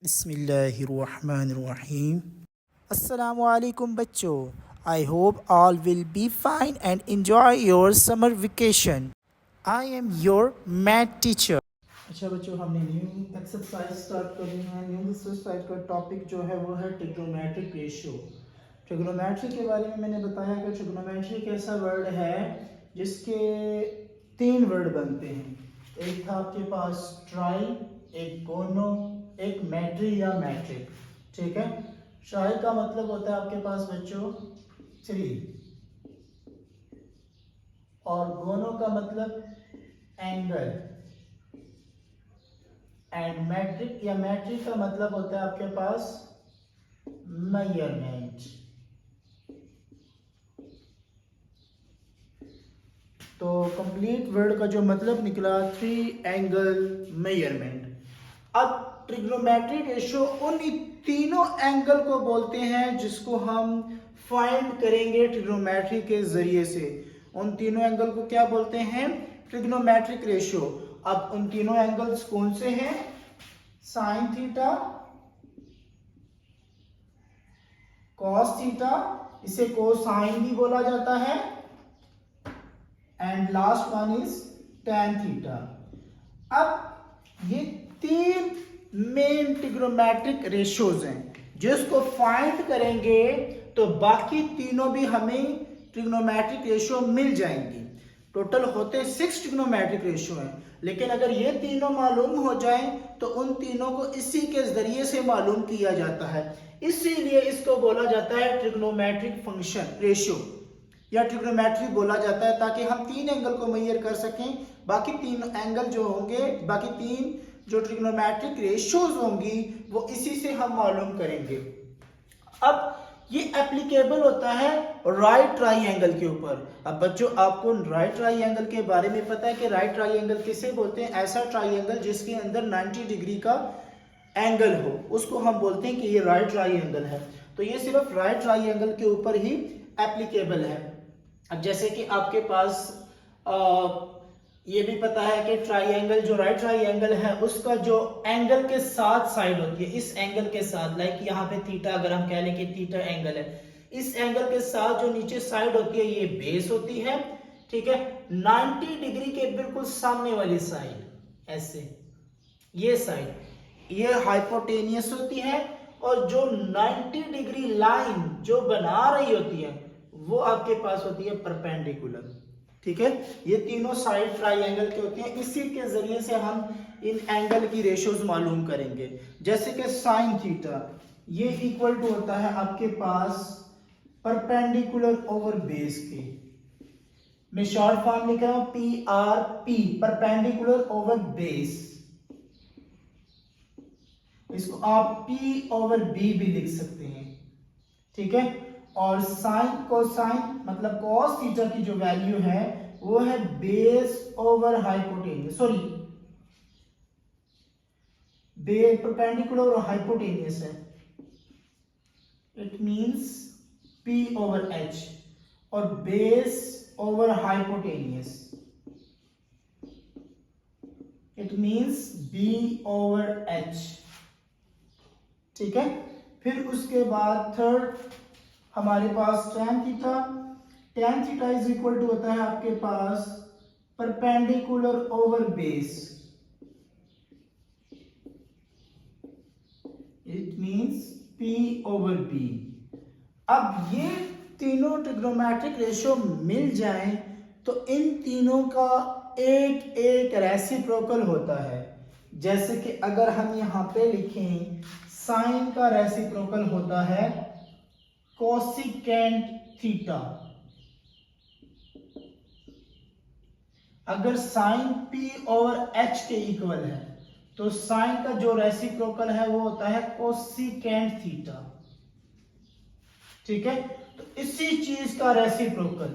बिस्मिल्लाहिर्रहमानिर्रहीम। अस्सलामुअलैकुम बच्चों, I hope all will be fine and enjoy your summer vacation. I am your math teacher. अच्छा बच्चों, हमने न्यू एक्सरसाइज स्टार्ट करनी है। न्यू एक्सरसाइज का टॉपिक जो है वो है ट्रिग्नोमेट्रिक रेशियो। ट्रिग्नोमेट्री के बारे में मैंने बताया कि ट्रिग्नोमेट्री एक ऐसा वर्ड है जिसके तीन वर्ड बनते हैं। एक था आपके पास ट्राई, एक गोनो, एक मैट्री या मैट्रिक। ठीक है। ट्राई का मतलब होता है आपके पास बच्चों 3, और गोनो का मतलब एंगल, एंड मैट्रिक या मैट्रिक का मतलब होता है आपके पास मेजरमेंट। तो कंप्लीट वर्ड का जो मतलब निकला 3 एंगल मेजरमेंट। अब ट्रिग्नोमेट्री रेशियो उन तीनों एंगल को बोलते हैं जिसको हम फाइंड करेंगे ट्रिग्नोमेट्री के जरिए से। उन तीनों एंगल को क्या बोलते हैं? Trigonometric ratio. अब उन तीनों एंगल्स कौन से हैं? साइन थीटा, कॉस थीटा, इसे कोसाइन भी बोला जाता है, and last one is tan theta. अब ये तीन मेन ट्रिग्नोमेट्रिक रेशियोज हैं जिसको फाइंड करेंगे तो बाकी तीनों भी हमें ट्रिग्नोमेट्रिक रेशियो मिल जाएंगी। टोटल होते 6 ट्रिग्नोमेट्रिक रेशियो हैं, लेकिन अगर ये तीनों मालूम हो जाएं तो उन तीनों को इसी के जरिए से मालूम किया जाता है। इसीलिए इसको बोला जाता है ट्रिग्नोमेट्रिक फंक्शन रेशियो या ट्रिग्नोमेट्री बोला जाता है, ताकि हम तीन एंगल को मेजर कर सकें। बाकी तीन एंगल जो होंगे, बाकी तीन जो ट्रिग्नोमेट्रिक रेशियोज होंगी वो इसी से हम मालूम करेंगे। अब ये एप्लीकेबल होता है राइट ट्राइंगल के ऊपर। अब बच्चों, आपको राइट ट्राइंगल के बारे में पता है कि राइट ट्राइंगल किसे बोलते हैं? ऐसा ट्राइंगल जिसके अंदर 90 डिग्री का एंगल हो, उसको हम बोलते हैं कि ये राइट ट्राइंगल है। तो ये सिर्फ राइट ट्राइंगल के ऊपर ही एप्लीकेबल है। अब जैसे कि आपके पास ये भी पता है कि ट्राइंगल, जो राइट ट्राइंगल है उसका जो एंगल के साथ साइड होती है, इस एंगल के साथ, लाइक यहाँ पे थीटा, अगर हम कह लें कि थीटा एंगल है, इस एंगल के साथ जो नीचे साइड होती है ये बेस होती है। ठीक है। 90 डिग्री के बिल्कुल सामने वाली साइड, ऐसे ये साइड, ये हाइपोटेनियस होती है, और जो 90 डिग्री लाइन जो बना रही होती है वो आपके पास होती है परपेंडिकुलर। ठीक है। ये तीनों साइड ट्राइंगल के होते हैं, इसी के जरिए से हम इन एंगल की रेशियोज मालूम करेंगे। जैसे कि साइन थीटा, ये इक्वल टू होता है आपके पास परपेंडिकुलर ओवर बेस के। मैं शॉर्ट फॉर्म लिख रहा हूं PRP, परपेंडिकुलर ओवर बेस। इसको आप P ओवर B भी लिख सकते हैं। ठीक है। और साइन कोसाइन मतलब कॉस थीटा की जो वैल्यू है वो है base over hypotenuse, sorry base perpendicular और हाइपोटेनियस है। It means P over H, और base over hypotenuse it means B over H। ठीक है। फिर उसके बाद थर्ड हमारे पास tan theta. tan theta is equal to होता है आपके पास perpendicular over base, it means P over B। अब ये तीनों ट्रिग्नोमेट्रिक रेशियो मिल जाएं तो इन तीनों का एक एक रेसिप्रोकल होता है। जैसे कि अगर हम यहां पे लिखें, साइन का रेसिप्रोकल होता है कोसिकेंट थीटा। अगर साइन P ओवर H के इक्वल है तो साइन का जो रेसिप्रोकल है वो होता है कोसिकेंट थीटा। ठीक है। तो इसी चीज का reciprocal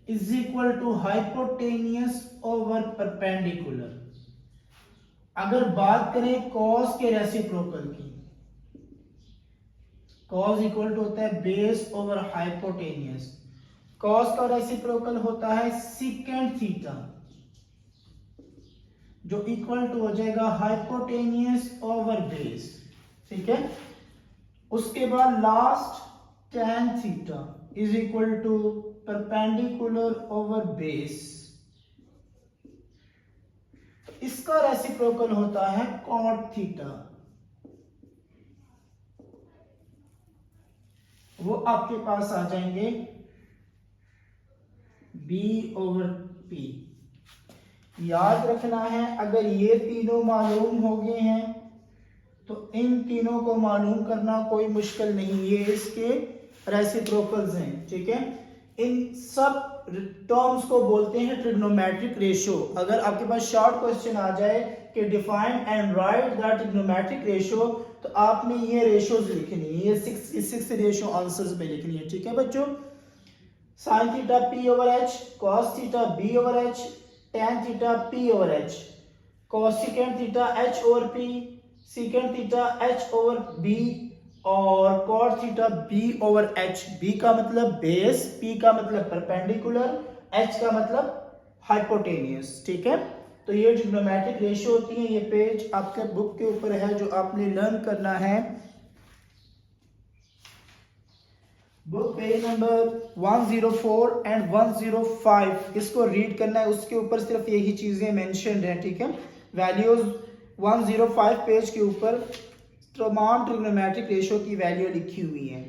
is equal to hypotenuse over perpendicular. अगर बात करें कॉस के रेसिप्रोकल की, कॉस इक्वल टू होता है बेस ओवर हाइपोटेनियस। कॉस का रेसिप्रोकल होता है सीकेंट थीटा, जो इक्वल टू हो जाएगा हाइपोटेनियस ओवर बेस। ठीक है। उसके बाद last tan theta is equal to perpendicular over base, इसका रेसिप्रोकल होता है cot थीटा, वो आपके पास आ जाएंगे b ओवर p। याद रखना है अगर ये तीनों मालूम हो गए हैं तो इन तीनों को मालूम करना कोई मुश्किल नहीं, ये इसके रेसिप्रोकल्स हैं, ठीक है। इन सब टर्म्स को बोलते हैं ट्रिग्नोमेट्रिक रेशियो। अगर आपके पास शॉर्ट क्वेश्चन आ जाए कि define and right the trigonometric ratio, तो आपने ये रेशियोज लिखनी है, ये सिक्स रेशियो आंसर्स में लिखनी है, ठीक है बच्चों। Sine theta P over H, cos theta B over H, tan theta P over H, cosecant theta H over P, secant theta H over B और cot theta B over H. B का मतलब base, P का मतलब perpendicular, H का मतलब hypotenuse, ठीक है। तो ये ट्रिग्नोमेट्रिक रेशियो होती है। ये पेज आपके बुक के ऊपर है जो आपने लर्न करना है, बुक पेज नंबर 104 एंड 105, इसको रीड करना है। उसके ऊपर सिर्फ यही चीजें मेंशन्ड हैं, ठीक है। वैल्यूज 105 पेज के ऊपर तमाम ट्रिग्नोमेट्रिक रेशियो की वैल्यू लिखी हुई है,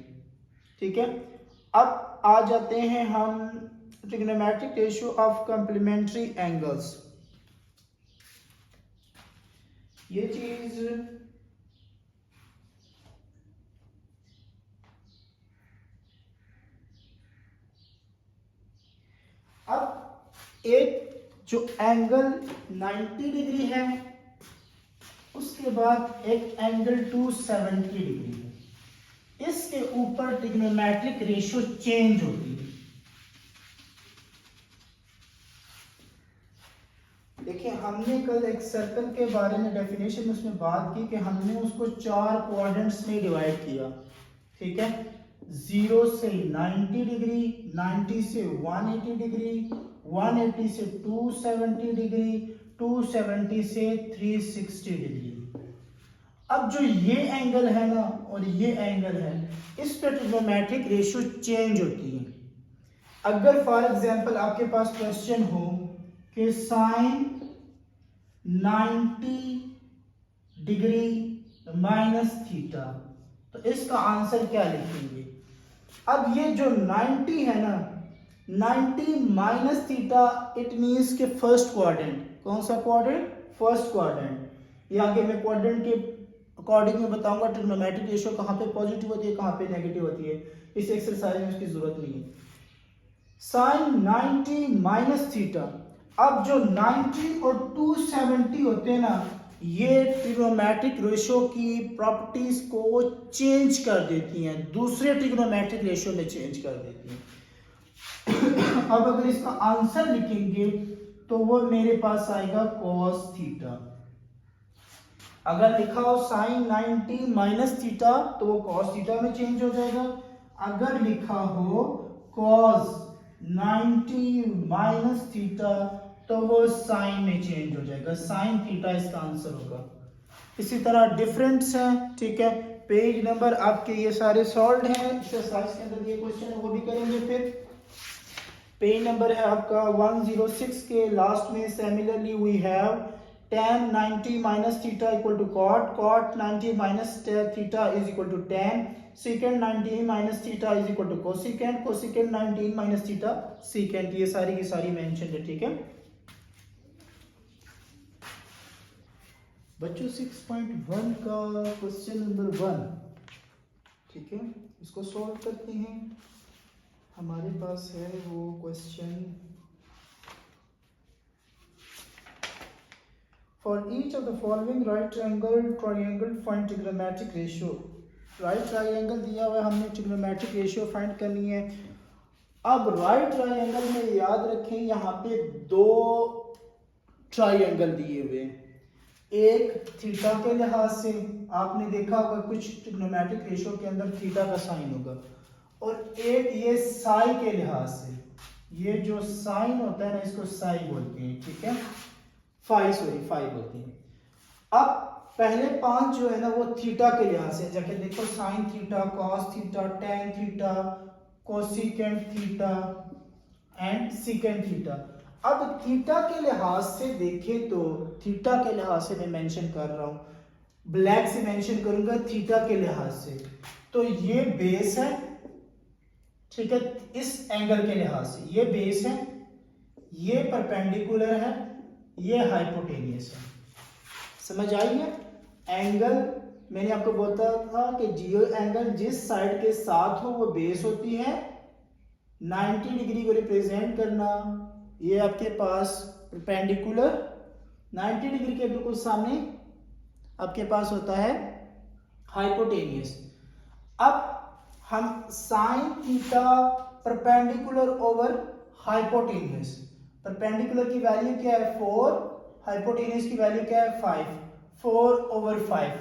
ठीक है। अब आ जाते हैं हम trigonometric ratio of complementary angles. ये चीज अब एक जो एंगल 90 डिग्री है, उसके बाद एक एंगल 270 डिग्री है, इसके ऊपर ट्रिग्नोमेट्रिक रेशियो चेंज होती है। देखिए हमने कल एक सर्कल के बारे में डेफिनेशन उसमें बात की कि हमने उसको 4 क्वाड्रेंट्स में डिवाइड किया, ठीक है। 0 से 90 डिग्री, 90 से 180 डिग्री, 180 से 270 डिग्री, 270 से 360 डिग्री। अब जो ये एंगल है ना और ये एंगल है, इस पर ट्रिग्नोमेट्रिक रेशियो चेंज होती है। अगर फॉर एग्जांपल आपके पास क्वेश्चन हो कि साइन 90 डिग्री माइनस थीटा, तो इसका आंसर क्या लिखेंगे। अब ये जो 90 है ना, 90 माइनस थीटा, इट मींस के फर्स्ट क्वाड्रेंट। कौन सा क्वाड्रेंट? First quadrant. ये आगे मैं क्वाड्रेंट के अकॉर्डिंग में बताऊंगा ट्रिग्नोमेट्रिक रेशियो कहाँ पे पॉजिटिव होती है, कहाँ पे नेगेटिव होती है। इस एक्सरसाइज में उसकी जरूरत नहीं है। साइन 90 माइनस थीटा, अब जो 90 और 270 होते हैं ना, ये ट्रिग्नोमेट्रिक रेशियो की प्रॉपर्टीज को चेंज कर देती हैं, दूसरे ट्रिग्नोमेट्रिक रेशियो में चेंज कर देती हैं। अब अगर इसका आंसर लिखेंगे तो वो मेरे पास आएगा cos थीटा। अगर लिखा हो साइन 90 माइनस थीटा तो वो cos थीटा में चेंज हो जाएगा। अगर लिखा हो cos 90 माइनस थीटा तो वो साइन में चेंज हो जाएगा, साइन थीटा इसका आंसर होगा। इसी तरह डिफरेंस है, ठीक है। पेज नंबर आपके ये सारे सॉल्व हैं, एक्सरसाइज के अंदर ये क्वेश्चन है वो भी करेंगे। फिर पेज नंबर है आपका 106 के लास्ट में, similarly we have tan 90 minus theta equal to cot 90 minus theta is equal to tan, secant 90 minus theta is equal to cosecant 90 minus theta secant। ये सारी की सारी मेंशन है, ठीक है बच्चों। 6.1 का क्वेश्चन नंबर 1, ठीक है, इसको सॉल्व करते हैं। हमारे पास है वो question, For each of the following right triangle find trigonometric ratio। Right triangle दिया हुआ है, हमने ट्रिग्नोमेट्रिक रेशियो फाइंड करनी है। अब राइट ट्राइंगल में याद रखें यहाँ पे 2 ट्राइंगल दिए हुए हैं, एक थीटा के लिहाज से, आपने देखा होगा कुछ ट्रिग्नोमेट्रिक रेशियो के अंदर थीटा का साइन होगा, और एक ये साई के लिहाज से। ये जो साइन होता है ना, इसको साई बोलते हैं, ठीक है, फाई बोलते हैं। अब पहले 5 जो है ना वो थीटा के लिहाज से, जैसे देखो sign theta, cos theta, tan theta, cosecant theta and secant theta. अब थीटा के लिहाज से देखें तो थीटा के लिहाज से मैं मेंशन कर रहा हूं, ब्लैक से मेंशन करूंगा थीटा के लिहाज से, तो ये बेस है, ठीक है, इस एंगल के लिहाज से ये बेस है, ये परपेंडिकुलर है, ये हाइपोटेनियस है। समझ आई है? एंगल मैंने आपको बोला था कि जियो एंगल जिस साइड के साथ हो वो बेस होती है, 90 डिग्री को रिप्रेजेंट करना, ये आपके पास परपेंडिकुलर, 90 डिग्री के बिल्कुल सामने आपके पास होता है हाइपोटेनियस। अब हम sine theta perpendicular over hypotenuse, perpendicular की वैल्यू क्या है 4, हाइपोटेनियस की वैल्यू क्या है 5, 4/5,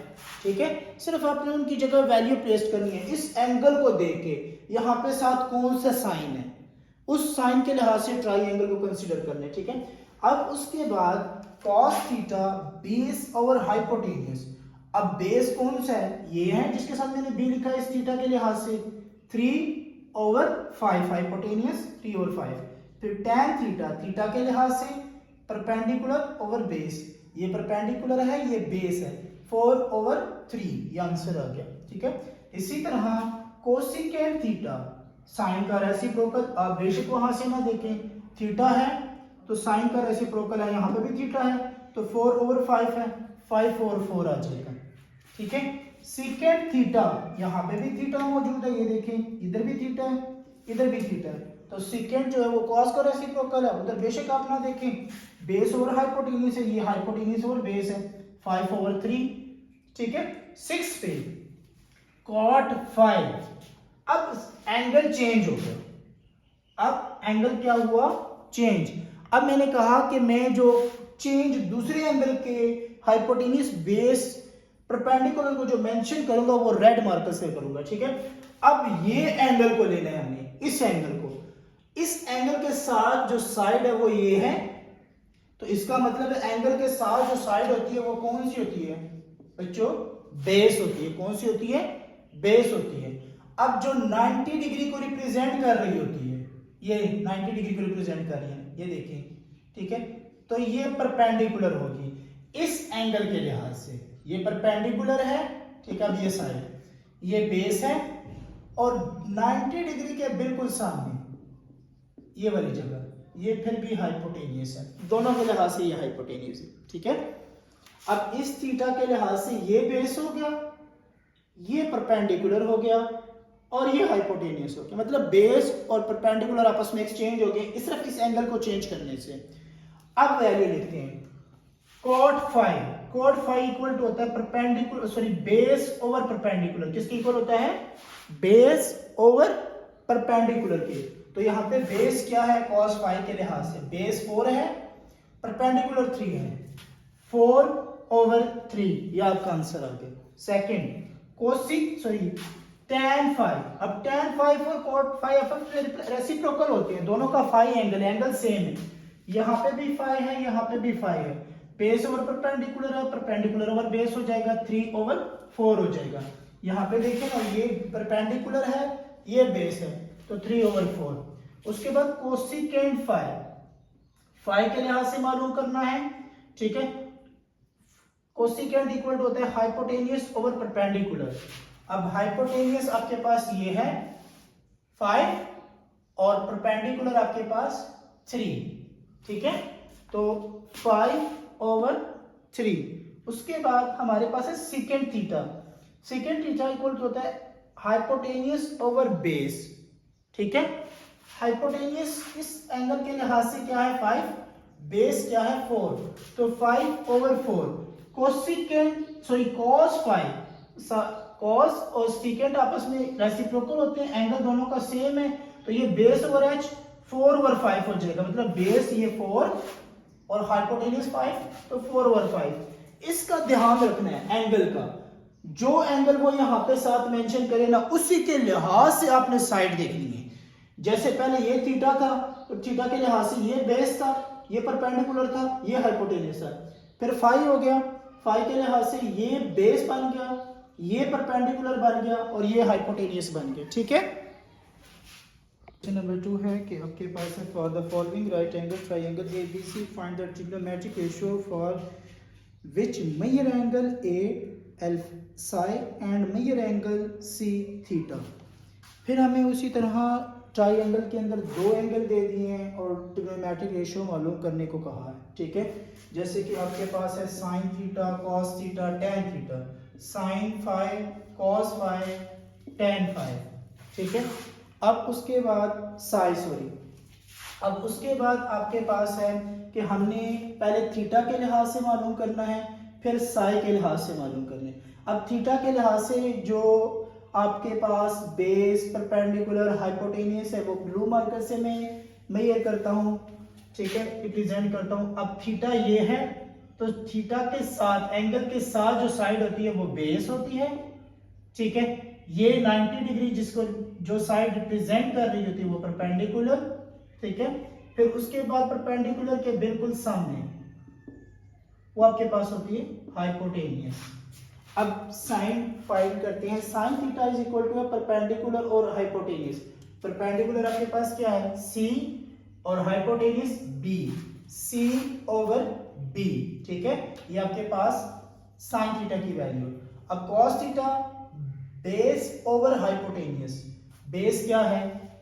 ठीक है। सिर्फ आपने उनकी जगह वैल्यू प्लेस करनी है। इस एंगल को देख के यहाँ पे साथ कौन सा साइन है, उस साइन के लिहाज से ट्राइंगल को कंसीडर करना है, ठीक है। अब उसके बाद cos theta base over hypotenuse. अब बेस कौन सा है, ये है जिसके साथ मैंने b लिखा है इस थीटा के लिहाज से, 3/5, हाइपोटेनियस 3/5। फिर tan थीटा, थीटा के लिहाज से परपेंडिकुलर ओवर बेस, ये परपेंडिकुलर है, ये बेस है, 4/3, ये आंसर आ गया, ठीक है। इसी तरह कोसिकेंट थीटा, साइन का रेसिप्रोकल, आप बेशक वहां से ना देखें, थीटा है तो साइन का रेसिप्रोकल है, यहाँ पे भी थीटा है तो 4/5 है, 5/4 आ जाएगा, ठीक है। सीकेंट थीटा, यहाँ पे भी थीटा मौजूद है, ये देखें इधर भी थीटा है, इधर भी थीटा है, तो सीकेंट जो है वो कॉस का रेसिप्रोकल है, उधर बेशक आप ना देखें, बेस ओवर हाइपोटेन्यूज है, ये हाइपोटेन्यूज ओवर बेस है, 5/3, ठीक है। 6 पे cot 5, अब एंगल चेंज हो गया, अब एंगल क्या हुआ, चेंज। अब मैंने कहा कि मैं जो चेंज दूसरे एंगल के हाइपोटेन्यूज बेस परपेंडिकुलर को जो मेंशन करूंगा वो रेड मार्कर से करूंगा, ठीक है। अब ये एंगल को लेना है हमने, इस एंगल को, इस एंगल के साथ जो साइड है वो ये है, तो इसका मतलब है एंगल के साथ जो साइड होती है वो कौन सी होती है बच्चों, बेस होती है। कौन सी होती है, बेस होती है। अब जो 90 डिग्री को रिप्रेजेंट कर रही होती है, ये 90 डिग्री को रिप्रेजेंट कर रही है, ये देखिए, ठीक है, तो ये परपेंडिकुलर होगी इस एंगल के लिहाज से, ये परपेंडिकुलर है, ठीक है। अब ये साइड, ये बेस है, और 90 डिग्री के बिल्कुल सामने ये वाली जगह, ये फिर भी हाइपोटेनियस है, दोनों के लिहाज से ये हाइपोटेनियस है, ठीक है। अब इस थीटा के लिहाज से ये बेस हो गया, ये परपेंडिकुलर हो गया, और ये हाइपोटेनियस हो गया, मतलब बेस और परपेंडिकुलर आपस में एक्सचेंज हो गए सिर्फ इस एंगल को चेंज करने से। अब वैल्यू लिखते हैं, cot 5 इक्वल टू होता है perpendicular, sorry base over perpendicular, किसके इक्वल होता है, बेस ओवर परपेंडिकुलर के। तो यहाँ पे बेस क्या है cos 5 के लिहाज से, बेस 4 है, परपेंडिकुलर 3 है, 4/3, ये आपका आंसर आ गया। सेकंड tan 5, अब tan 5 और cot 5 रेसिप्रोकल होते हैं, दोनों का फाई एंगल सेम है, यहाँ पे भी फाई है, यहाँ पे भी फाई है, बेस ओवर परपेंडिकुलर है, परपेंडिकुलर ओवर बेस हो जाएगा, 3/4 हो जाएगा। यहाँ पे देखें ना, ये परपेंडिकुलर है, ये बेस है, तो 3/4। उसके बाद कोसिकेंट 5 के लिहाज से मालूम करना है, ठीक है। कोसिकेंट इक्वल टू होता है हाइपोटेनियस ओवर परपेंडिकुलर। अब हाइपोटेनियस आपके पास ये है 5 और परपेंडिकुलर आपके पास 3, ठीक है, तो 5/3। उसके बाद हमारे पास है second theta, second theta equal to होता है हाइपोटेनियस ओवर बेस, ठीक है। हाइपोटेनियस इस एंगल के लिहाज से क्या है 5, बेस क्या है 4, तो 5/4। कोसिकेंट सॉरी cos 5, cos और सेकेंट आपस में रेसिप्रोकल होते हैं, एंगल दोनों का सेम है, तो ये बेस ओवर h 4/5 हो जाएगा, मतलब बेस ये 4 और हाइपोटेनियस 5, तो 4/5। इसका ध्यान रखना है एंगल का, जो एंगल वो यहाँ पे साथ मेंशन करे ना, उसी के लिहाज से आपने साइड देखनी है। जैसे पहले ये थीटा था, तो थीटा के लिहाज से ये बेस था, ये परपेंडिकुलर था, ये हाइपोटेनियस था, फिर 5 हो गया, फाई के लिहाज से ये बेस बन गया, ये परपेंडिकुलर बन गया और ये हाइपोटेनियस बन गया। ठीक है। नंबर 2 है कि आपके पास है for the following right angle triangle ABC find the trigonometric ratio for which measure angle A L psi and measure angle C theta. फिर हमें उसी तरह ट्राइंगल के अंदर दो एंगल दे दिए हैं और ट्रिग्नोमेट्रिक रेशियो मालूम करने को कहा है। ठीक है। जैसे कि आपके पास है sine theta, cos theta, tan theta, sine phi, cos phi, tan phi. ठीक है। अब उसके बाद अब उसके बाद आपके पास है कि हमने पहले थीटा के लिहाज से मालूम करना है, फिर साई के लिहाज से मालूम करना है। अब थीटा के लिहाज से जो आपके पास बेस, परपेंडिकुलर, हाइपोटेनियस है वो ब्लू मार्कर से मैं ये करता हूँ। ठीक है, रिप्रेजेंट करता हूँ। अब थीटा ये है तो थीटा के साथ एंगल के साथ जो साइड होती है वो बेस होती है। ठीक है। ये 90 डिग्री जिसको जो साइड रिप्रेजेंट कर रही होती है वो परपेंडिकुलर। ठीक है। फिर उसके बाद परपेंडिकुलर के बिल्कुल सामने वो आपके पास होती है हाइपोटेनियस। अब साइन फाइंड करते हैं। Sine theta is equal to perpendicular और हाइपोटेनियस। परपेंडिकुलर आपके पास क्या है C और hypotenuse B, C over B। ठीक है। ये आपके पास साइन थीटा की वैल्यू। अब cos theta base over hypotenuse. Base क्या है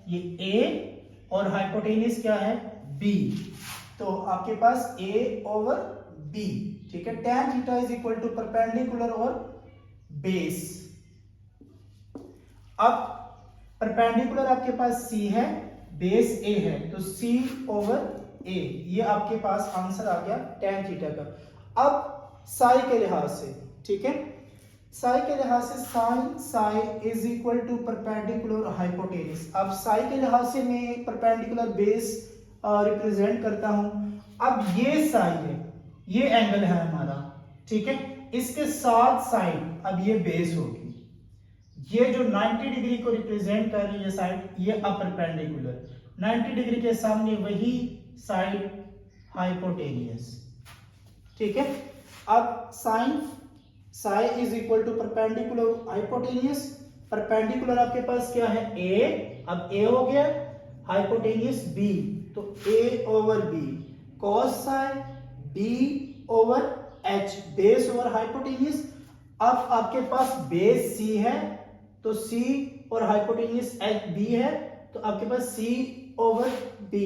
ये A और हाइपोटेनियस क्या है B, तो आपके पास A ओवर B। ठीक है। tan theta is equal to perpendicular और बेस। अब परपेंडिकुलर आपके पास C है, बेस A है, तो C ओवर A। ये आपके पास आंसर आ गया tan थीटा का। अब साई के लिहाज से, ठीक है, साई के लिहाज से sine psi is equal to perpendicular hypotenuse. अब साई के लिहाज से मैं परपेंडिकुलर बेस रिप्रेजेंट करता हूं। अब ये साई है, ये एंगल है हमारा। ठीक है। इसके साथ साइड अब ये बेस होगी। ये जो 90 डिग्री को रिप्रेजेंट कर रही है साइड, ये परपेंडिकुलर। 90 डिग्री के सामने वही साइड हाइपोटेनियस। ठीक है। अब sine psi is equal to perpendicular hypotenuse. Perpendicular आपके पास क्या है A, अब A हो गया, हाइपोटेनियस B, तो A over B। Cos psi B over H, base over hypotenuse. अब आपके पास बेस C है तो C और हाइपोटेनियस H B है, तो आपके पास C over B।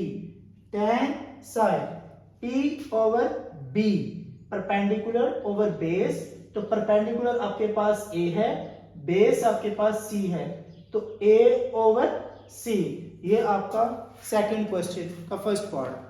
tan Sai P over B, perpendicular over base, तो परपेंडिकुलर आपके पास A है, बेस आपके पास C है, तो A ओवर C। ये आपका सेकंड क्वेश्चन का फर्स्ट पार्ट।